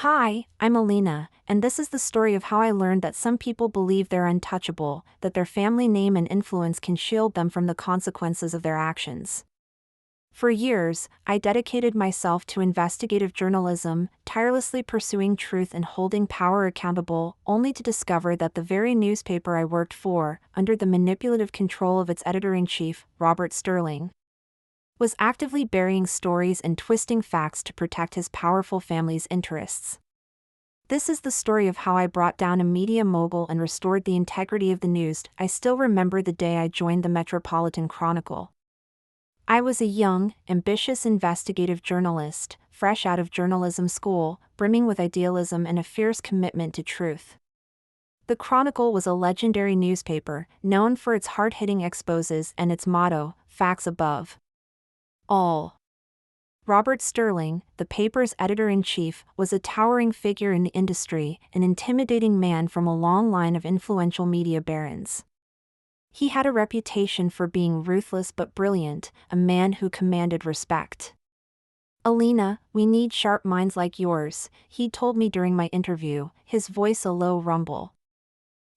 Hi, I'm Alina, and this is the story of how I learned that some people believe they're untouchable, that their family name and influence can shield them from the consequences of their actions. For years, I dedicated myself to investigative journalism, tirelessly pursuing truth and holding power accountable, only to discover that the very newspaper I worked for, under the manipulative control of its editor-in-chief, Robert Sterling, was actively burying stories and twisting facts to protect his powerful family's interests. This is the story of how I brought down a media mogul and restored the integrity of the news. I still remember the day I joined the Metropolitan Chronicle. I was a young, ambitious investigative journalist, fresh out of journalism school, brimming with idealism and a fierce commitment to truth. The Chronicle was a legendary newspaper, known for its hard-hitting exposés and its motto, "Facts above all." Robert Sterling, the paper's editor-in-chief, was a towering figure in the industry, an intimidating man from a long line of influential media barons. He had a reputation for being ruthless but brilliant, a man who commanded respect. "Alina, we need sharp minds like yours," he told me during my interview, his voice a low rumble.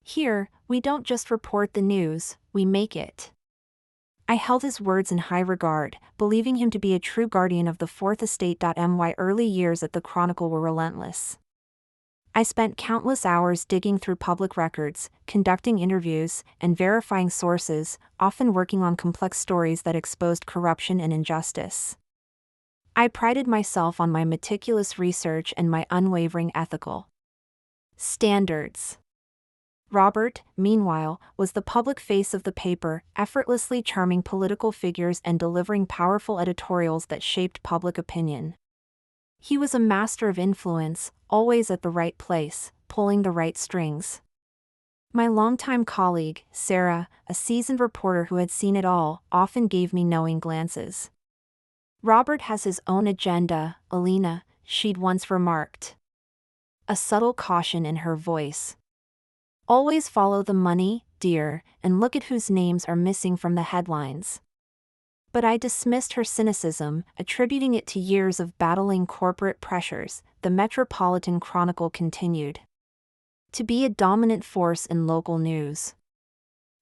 "Here, we don't just report the news, we make it." I held his words in high regard, believing him to be a true guardian of the Fourth Estate. My early years at the Chronicle were relentless. I spent countless hours digging through public records, conducting interviews, and verifying sources, often working on complex stories that exposed corruption and injustice. I prided myself on my meticulous research and my unwavering ethical standards. Robert, meanwhile, was the public face of the paper, effortlessly charming political figures and delivering powerful editorials that shaped public opinion. He was a master of influence, always at the right place, pulling the right strings. My longtime colleague, Sarah, a seasoned reporter who had seen it all, often gave me knowing glances. "Robert has his own agenda, Alina," she'd once remarked. A subtle caution in her voice. "Always follow the money, dear, and look at whose names are missing from the headlines." But I dismissed her cynicism, attributing it to years of battling corporate pressures. The Metropolitan Chronicle continued to be a dominant force in local news.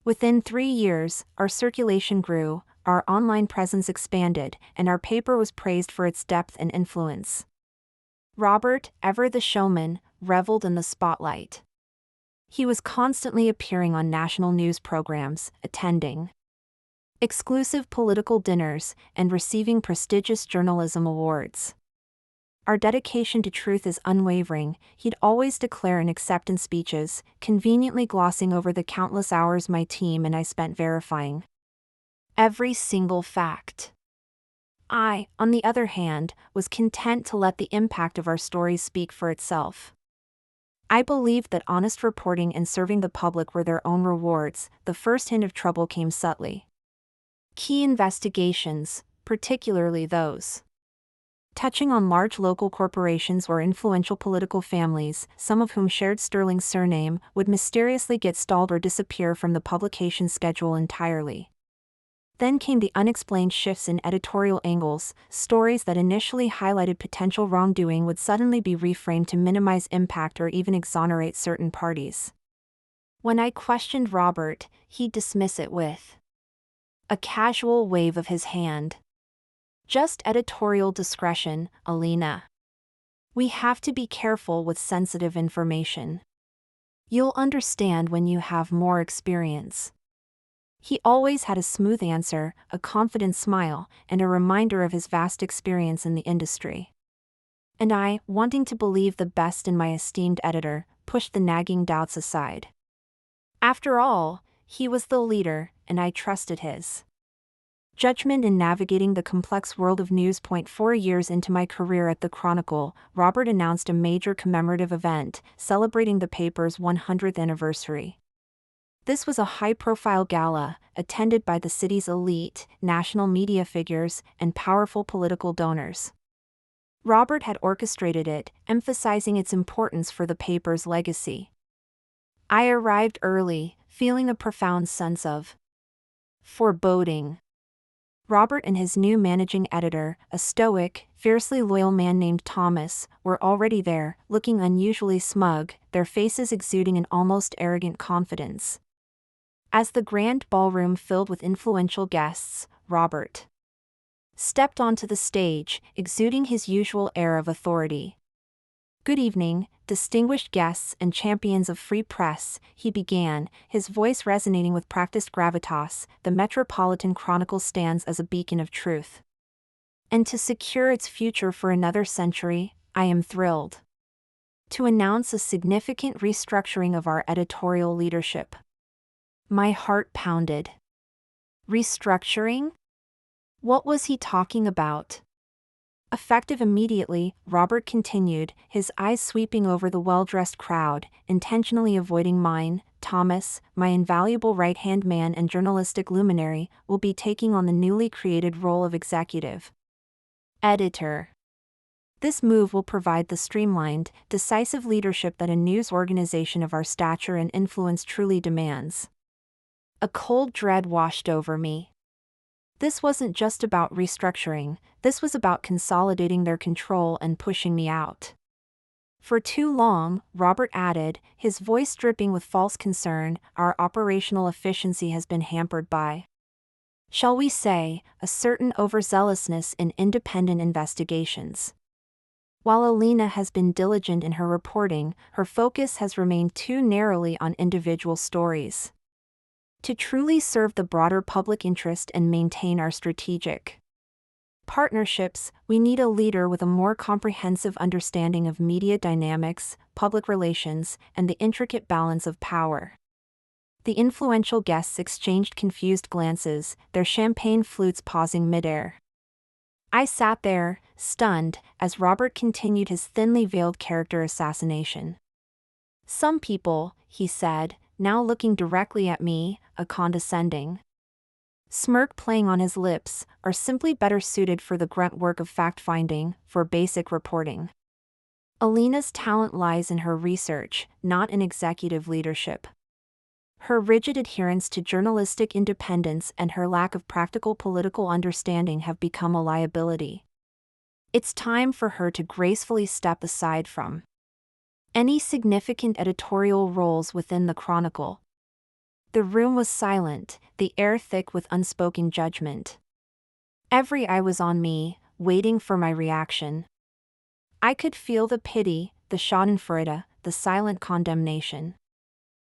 Within 3 years, our circulation grew, our online presence expanded, and our paper was praised for its depth and influence. Robert, ever the showman, reveled in the spotlight. He was constantly appearing on national news programs, attending exclusive political dinners, and receiving prestigious journalism awards. Our dedication to truth is unwavering, he'd always declare in acceptance speeches, conveniently glossing over the countless hours my team and I spent verifying every single fact. I, on the other hand, was content to let the impact of our stories speak for itself. I believed that honest reporting and serving the public were their own rewards. The first hint of trouble came subtly. Key investigations, particularly those touching on large local corporations or influential political families, some of whom shared Sterling's surname, would mysteriously get stalled or disappear from the publication schedule entirely. Then came the unexplained shifts in editorial angles. Stories that initially highlighted potential wrongdoing would suddenly be reframed to minimize impact or even exonerate certain parties. When I questioned Robert, he'd dismiss it with a casual wave of his hand. "Just editorial discretion, Alina. We have to be careful with sensitive information. You'll understand when you have more experience." He always had a smooth answer, a confident smile, and a reminder of his vast experience in the industry. And I, wanting to believe the best in my esteemed editor, pushed the nagging doubts aside. After all, he was the leader, and I trusted his judgment in navigating the complex world of news. 4 years into my career at the Chronicle, Robert announced a major commemorative event, celebrating the paper's 100th anniversary. This was a high-profile gala, attended by the city's elite, national media figures, and powerful political donors. Robert had orchestrated it, emphasizing its importance for the paper's legacy. I arrived early, feeling a profound sense of foreboding. Robert and his new managing editor, a stoic, fiercely loyal man named Thomas, were already there, looking unusually smug, their faces exuding an almost arrogant confidence. As the grand ballroom filled with influential guests, Robert stepped onto the stage, exuding his usual air of authority. "Good evening, distinguished guests and champions of free press," he began, his voice resonating with practiced gravitas. "The Metropolitan Chronicle stands as a beacon of truth. And to secure its future for another century, I am thrilled to announce a significant restructuring of our editorial leadership." My heart pounded. Restructuring? What was he talking about? Effective immediately, Robert continued, his eyes sweeping over the well-dressed crowd, intentionally avoiding mine. "Thomas, my invaluable right-hand man and journalistic luminary, will be taking on the newly created role of executive editor. This move will provide the streamlined, decisive leadership that a news organization of our stature and influence truly demands." A cold dread washed over me. This wasn't just about restructuring, this was about consolidating their control and pushing me out. "For too long," Robert added, his voice dripping with false concern, "our operational efficiency has been hampered by, shall we say, a certain overzealousness in independent investigations. While Alina has been diligent in her reporting, her focus has remained too narrowly on individual stories. To truly serve the broader public interest and maintain our strategic partnerships, we need a leader with a more comprehensive understanding of media dynamics, public relations, and the intricate balance of power." The influential guests exchanged confused glances, their champagne flutes pausing midair. I sat there, stunned, as Robert continued his thinly veiled character assassination. "Some people," he said, now looking directly at me, a condescending smirk playing on his lips, "are simply better suited for the grunt work of fact-finding, for basic reporting. Alina's talent lies in her research, not in executive leadership. Her rigid adherence to journalistic independence and her lack of practical political understanding have become a liability. It's time for her to gracefully step aside from any significant editorial roles within the Chronicle." The room was silent, the air thick with unspoken judgment. Every eye was on me, waiting for my reaction. I could feel the pity, the schadenfreude, the silent condemnation.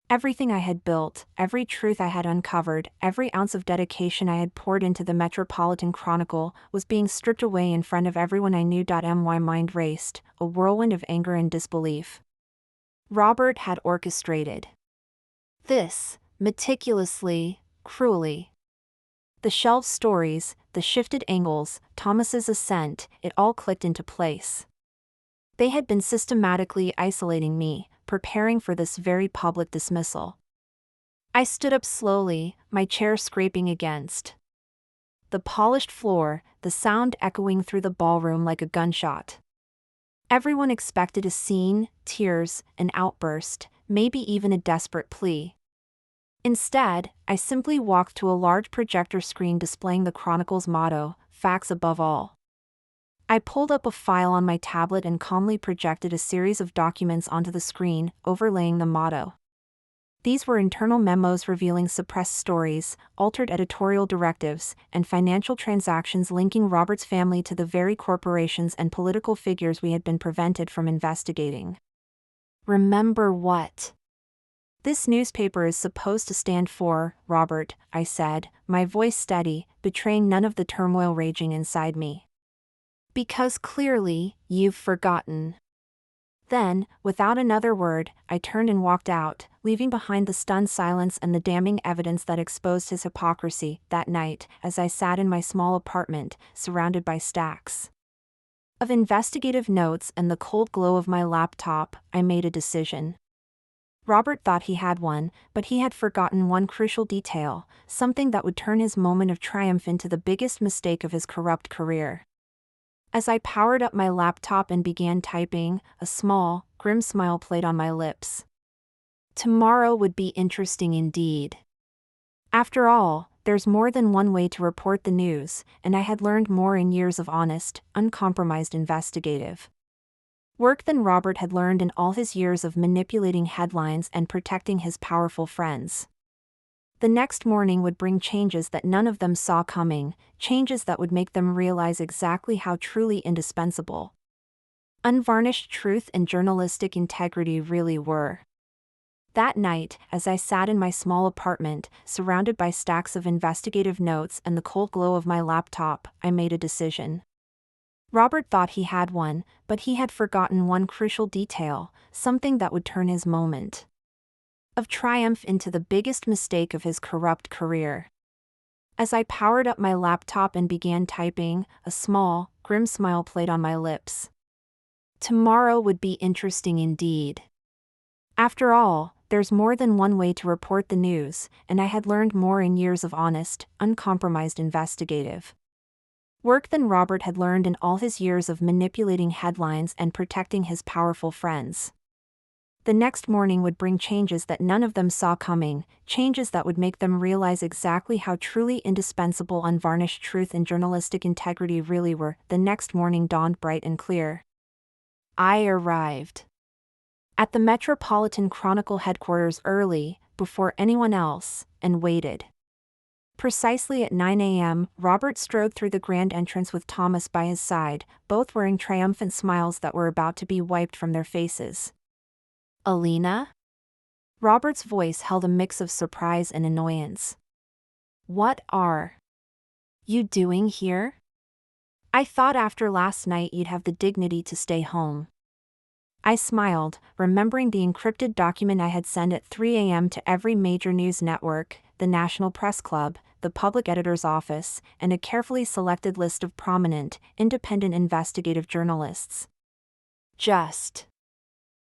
Everything I had built, every truth I had uncovered, every ounce of dedication I had poured into the Metropolitan Chronicle, was being stripped away in front of everyone I knew. My mind raced, a whirlwind of anger and disbelief. Robert had orchestrated this, meticulously, cruelly. The shelved stories, the shifted angles, Thomas's ascent, it all clicked into place. They had been systematically isolating me, preparing for this very public dismissal. I stood up slowly, my chair scraping against the polished floor, the sound echoing through the ballroom like a gunshot. Everyone expected a scene, tears, an outburst, maybe even a desperate plea. Instead, I simply walked to a large projector screen displaying the Chronicle's motto, "Facts above all." I pulled up a file on my tablet and calmly projected a series of documents onto the screen, overlaying the motto. These were internal memos revealing suppressed stories, altered editorial directives, and financial transactions linking Robert's family to the very corporations and political figures we had been prevented from investigating. "Remember what this newspaper is supposed to stand for, Robert," I said, my voice steady, betraying none of the turmoil raging inside me. "Because clearly, you've forgotten." Then, without another word, I turned and walked out, leaving behind the stunned silence and the damning evidence that exposed his hypocrisy. That night, as I sat in my small apartment, surrounded by stacks of investigative notes and the cold glow of my laptop, I made a decision. Robert thought he had one, but he had forgotten one crucial detail, something that would turn his moment of triumph into the biggest mistake of his corrupt career. As I powered up my laptop and began typing, a small, grim smile played on my lips. Tomorrow would be interesting indeed. After all, there's more than one way to report the news, and I had learned more in years of honest, uncompromised investigative work than Robert had learned in all his years of manipulating headlines and protecting his powerful friends. The next morning would bring changes that none of them saw coming, changes that would make them realize exactly how truly indispensable unvarnished truth and journalistic integrity really were. That night, as I sat in my small apartment, surrounded by stacks of investigative notes and the cold glow of my laptop, I made a decision. Robert thought he had one, but he had forgotten one crucial detail, something that would turn his moment of triumph into the biggest mistake of his corrupt career. As I powered up my laptop and began typing, a small, grim smile played on my lips. Tomorrow would be interesting indeed. After all, there's more than one way to report the news, and I had learned more in years of honest, uncompromised investigative work than Robert had learned in all his years of manipulating headlines and protecting his powerful friends. The next morning would bring changes that none of them saw coming, changes that would make them realize exactly how truly indispensable unvarnished truth and journalistic integrity really were. The next morning dawned bright and clear. I arrived at the Metropolitan Chronicle headquarters early, before anyone else, and waited. Precisely at 9 a.m., Robert strode through the grand entrance with Thomas by his side, both wearing triumphant smiles that were about to be wiped from their faces. Alina? Robert's voice held a mix of surprise and annoyance. What are you doing here? I thought after last night you'd have the dignity to stay home. I smiled, remembering the encrypted document I had sent at 3 a.m. to every major news network, the National Press Club, the Public Editor's Office, and a carefully selected list of prominent, independent investigative journalists. Just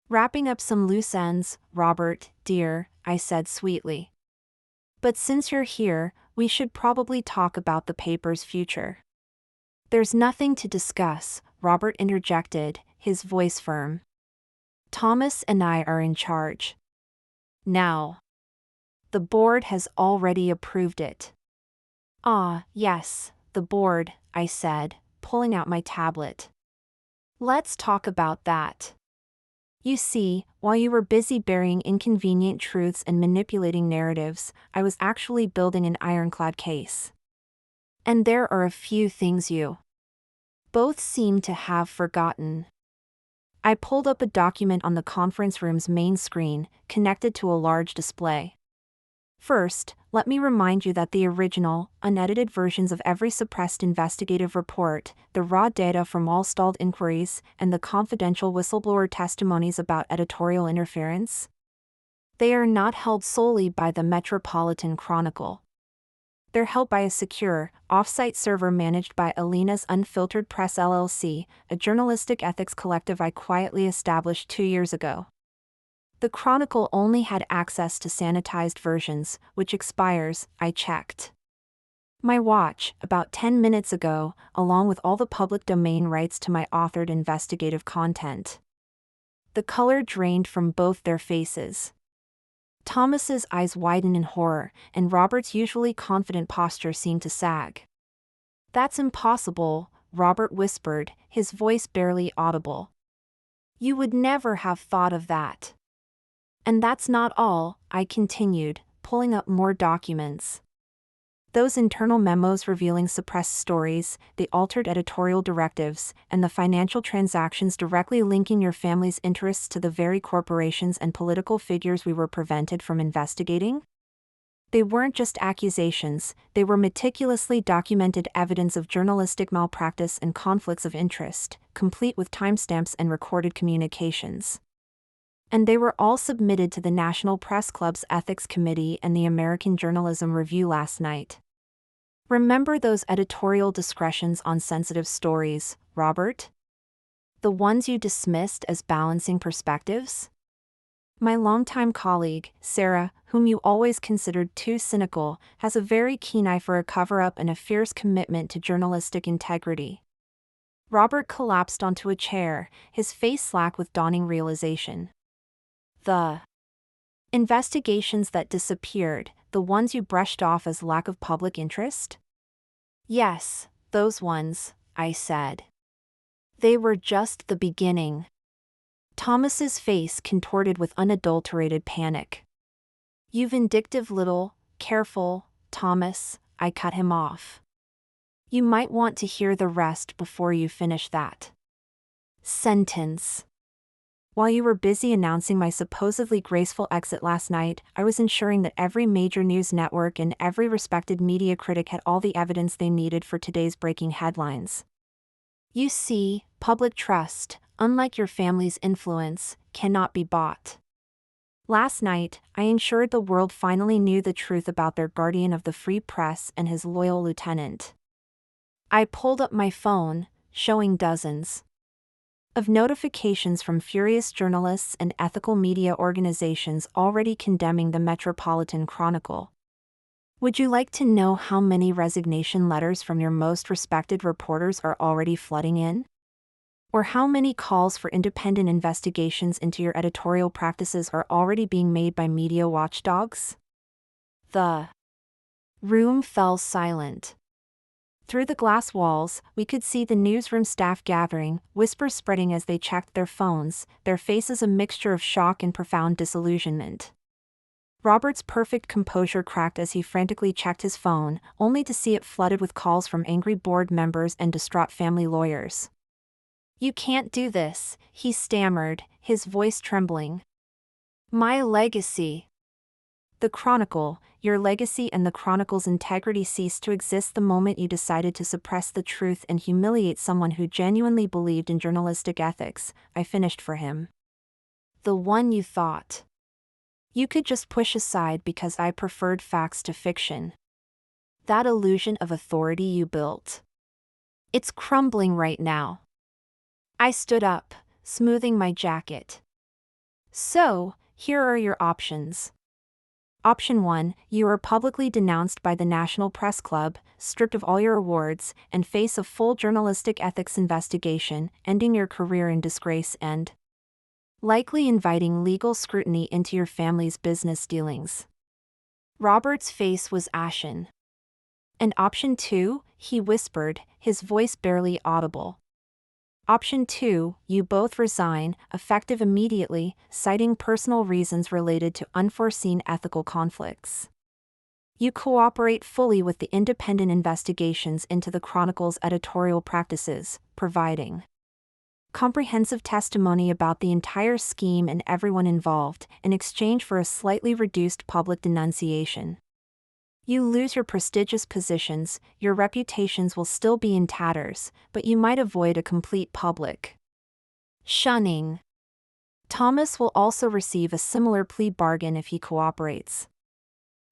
wrapping up some loose ends, Robert, dear, I said sweetly. But since you're here, we should probably talk about the paper's future. There's nothing to discuss, Robert interjected, his voice firm. Thomas and I are in charge now. The board has already approved it. Ah, yes, the board, I said, pulling out my tablet. Let's talk about that. You see, while you were busy burying inconvenient truths and manipulating narratives, I was actually building an ironclad case. And there are a few things you both seem to have forgotten. I pulled up a document on the conference room's main screen, connected to a large display. First, let me remind you that the original, unedited versions of every suppressed investigative report, the raw data from all stalled inquiries, and the confidential whistleblower testimonies about editorial interference, they are not held solely by the Metropolitan Chronicle. They're held by a secure, off-site server managed by Alina's Unfiltered Press LLC, a journalistic ethics collective I quietly established 2 years ago. The Chronicle only had access to sanitized versions, which expires, I checked my watch, about 10 minutes ago, along with all the public domain rights to my authored investigative content. The color drained from both their faces. Thomas's eyes widened in horror, and Robert's usually confident posture seemed to sag. That's impossible, Robert whispered, his voice barely audible. You would never have thought of that. And that's not all, I continued, pulling up more documents. Those internal memos revealing suppressed stories, the altered editorial directives, and the financial transactions directly linking your family's interests to the very corporations and political figures we were prevented from investigating? They weren't just accusations, they were meticulously documented evidence of journalistic malpractice and conflicts of interest, complete with timestamps and recorded communications. And they were all submitted to the National Press Club's Ethics Committee and the American Journalism Review last night. Remember those editorial discretions on sensitive stories, Robert? The ones you dismissed as balancing perspectives? My longtime colleague, Sarah, whom you always considered too cynical, has a very keen eye for a cover-up and a fierce commitment to journalistic integrity. Robert collapsed onto a chair, his face slack with dawning realization. The investigations that disappeared, the ones you brushed off as lack of public interest? Yes, those ones, I said. They were just the beginning. Thomas's face contorted with unadulterated panic. You vindictive little, careful, Thomas, I cut him off. You might want to hear the rest before you finish that sentence. While you were busy announcing my supposedly graceful exit last night, I was ensuring that every major news network and every respected media critic had all the evidence they needed for today's breaking headlines. You see, public trust, unlike your family's influence, cannot be bought. Last night, I ensured the world finally knew the truth about their guardian of the free press and his loyal lieutenant. I pulled up my phone, showing dozens of notifications from furious journalists and ethical media organizations already condemning the Metropolitan Chronicle. Would you like to know how many resignation letters from your most respected reporters are already flooding in? Or how many calls for independent investigations into your editorial practices are already being made by media watchdogs? The room fell silent. Through the glass walls, we could see the newsroom staff gathering, whispers spreading as they checked their phones, their faces a mixture of shock and profound disillusionment. Robert's perfect composure cracked as he frantically checked his phone, only to see it flooded with calls from angry board members and distraught family lawyers. You can't do this, he stammered, his voice trembling. My legacy. The Chronicle, your legacy and the Chronicle's integrity ceased to exist the moment you decided to suppress the truth and humiliate someone who genuinely believed in journalistic ethics, I finished for him. The one you thought you could just push aside because I preferred facts to fiction. That illusion of authority you built. It's crumbling right now. I stood up, smoothing my jacket. So, here are your options. Option 1, you are publicly denounced by the National Press Club, stripped of all your awards, and face a full journalistic ethics investigation, ending your career in disgrace and likely inviting legal scrutiny into your family's business dealings. Robert's face was ashen. And option 2, he whispered, his voice barely audible. Option 2, you both resign, effective immediately, citing personal reasons related to unforeseen ethical conflicts. You cooperate fully with the independent investigations into the Chronicle's editorial practices, providing comprehensive testimony about the entire scheme and everyone involved, in exchange for a slightly reduced public denunciation. You lose your prestigious positions, your reputations will still be in tatters, but you might avoid a complete public shunning. Thomas will also receive a similar plea bargain if he cooperates.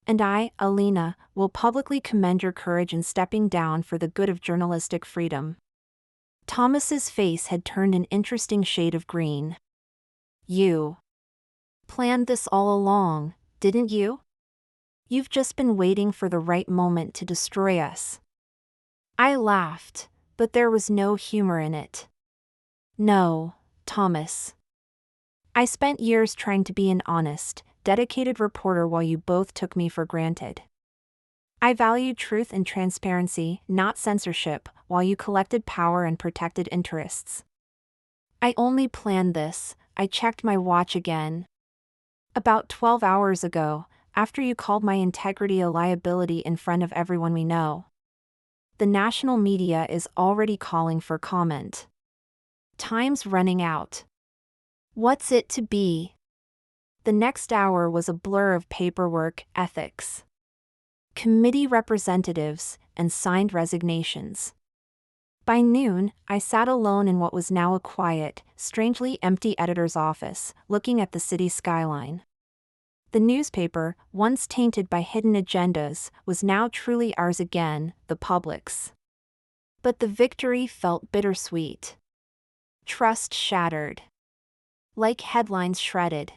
And I, Alina, will publicly commend your courage in stepping down for the good of journalistic freedom. Thomas's face had turned an interesting shade of green. You planned this all along, didn't you? You've just been waiting for the right moment to destroy us. I laughed, but there was no humor in it. No, Thomas. I spent years trying to be an honest, dedicated reporter while you both took me for granted. I valued truth and transparency, not censorship, while you collected power and protected interests. I only planned this, I checked my watch again. About 12 hours ago, after you called my integrity a liability in front of everyone we know. The national media is already calling for comment. Time's running out. What's it to be? The next hour was a blur of paperwork, ethics, committee representatives, and signed resignations. By noon, I sat alone in what was now a quiet, strangely empty editor's office, looking at the city skyline. The newspaper, once tainted by hidden agendas, was now truly ours again, the public's. But the victory felt bittersweet. Trust shattered. Like headlines shredded.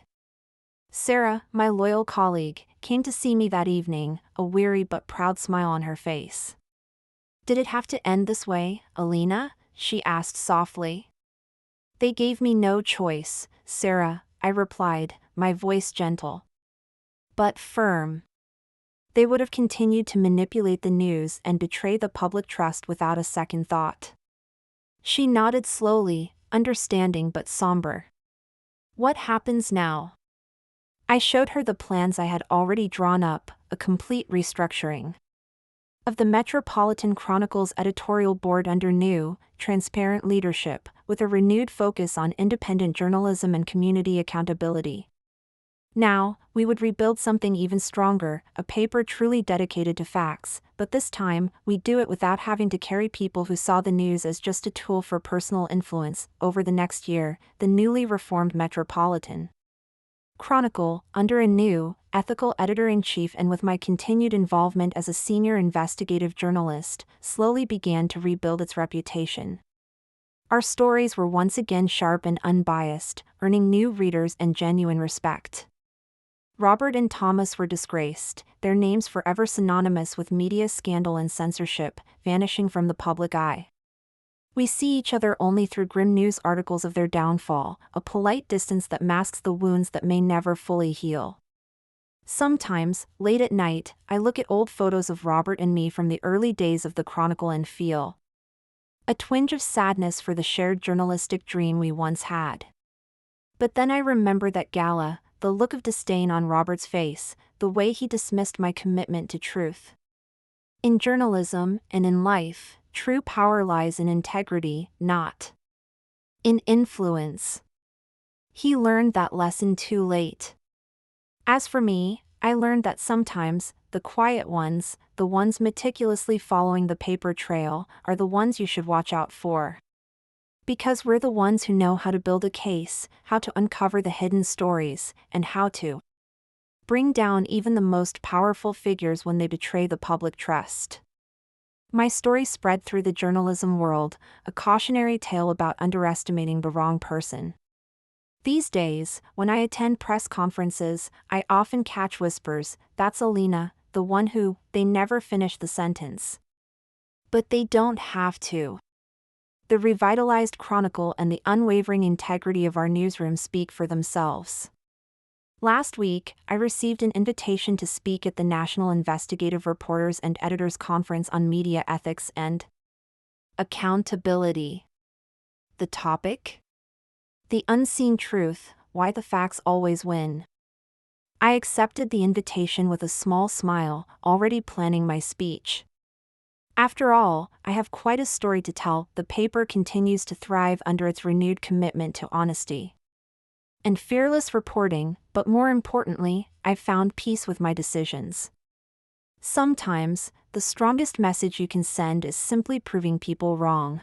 Sarah, my loyal colleague, came to see me that evening, a weary but proud smile on her face. Did it have to end this way, Alina? She asked softly. They gave me no choice, Sarah, I replied, my voice gentle but firm. they would have continued to manipulate the news and betray the public trust without a second thought. She nodded slowly, understanding but somber. What happens now? I showed her the plans I had already drawn up, a complete restructuring of the Metropolitan Chronicle's editorial board under new, transparent leadership, with a renewed focus on independent journalism and community accountability. Now, we would rebuild something even stronger, a paper truly dedicated to facts, but this time, we'd do it without having to carry people who saw the news as just a tool for personal influence. Over the next year, the newly reformed Metropolitan Chronicle, under a new, ethical editor-in-chief and with my continued involvement as a senior investigative journalist, slowly began to rebuild its reputation. Our stories were once again sharp and unbiased, earning new readers and genuine respect. Robert and Thomas were disgraced, their names forever synonymous with media scandal and censorship, vanishing from the public eye. We see each other only through grim news articles of their downfall, a polite distance that masks the wounds that may never fully heal. Sometimes, late at night, I look at old photos of Robert and me from the early days of the Chronicle and feel a twinge of sadness for the shared journalistic dream we once had. But then I remember that gala, the look of disdain on Robert's face, the way he dismissed my commitment to truth. In journalism, and in life, true power lies in integrity, not in influence. He learned that lesson too late. As for me, I learned that sometimes, the quiet ones, the ones meticulously following the paper trail, are the ones you should watch out for. Because we're the ones who know how to build a case, how to uncover the hidden stories, and how to bring down even the most powerful figures when they betray the public trust. My story spread through the journalism world, a cautionary tale about underestimating the wrong person. These days, when I attend press conferences, I often catch whispers, "That's Alina, the one who," they never finish the sentence. But they don't have to. The revitalized Chronicle and the unwavering integrity of our newsroom speak for themselves. Last week, I received an invitation to speak at the National Investigative Reporters and Editors Conference on Media Ethics and Accountability. The topic? The unseen truth, why the facts always win. I accepted the invitation with a small smile, already planning my speech. After all, I have quite a story to tell. The paper continues to thrive under its renewed commitment to honesty and fearless reporting, but more importantly, I've found peace with my decisions. Sometimes, the strongest message you can send is simply proving people wrong.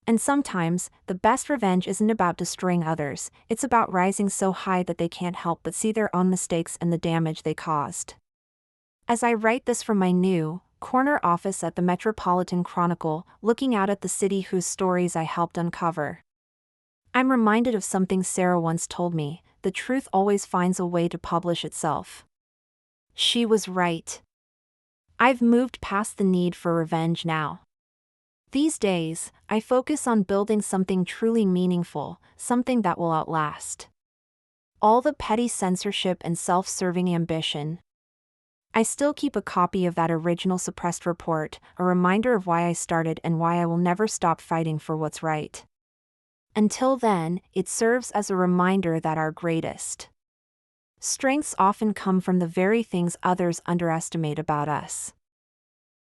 And sometimes, the best revenge isn't about destroying others, it's about rising so high that they can't help but see their own mistakes and the damage they caused. As I write this from my new, corner office at the Metropolitan Chronicle, looking out at the city whose stories I helped uncover, I'm reminded of something Sarah once told me: the truth always finds a way to publish itself. She was right. I've moved past the need for revenge now. These days, I focus on building something truly meaningful, something that will outlast all the petty censorship and self-serving ambition. I still keep a copy of that original suppressed report, a reminder of why I started and why I will never stop fighting for what's right. Until then, it serves as a reminder that our greatest strengths often come from the very things others underestimate about us.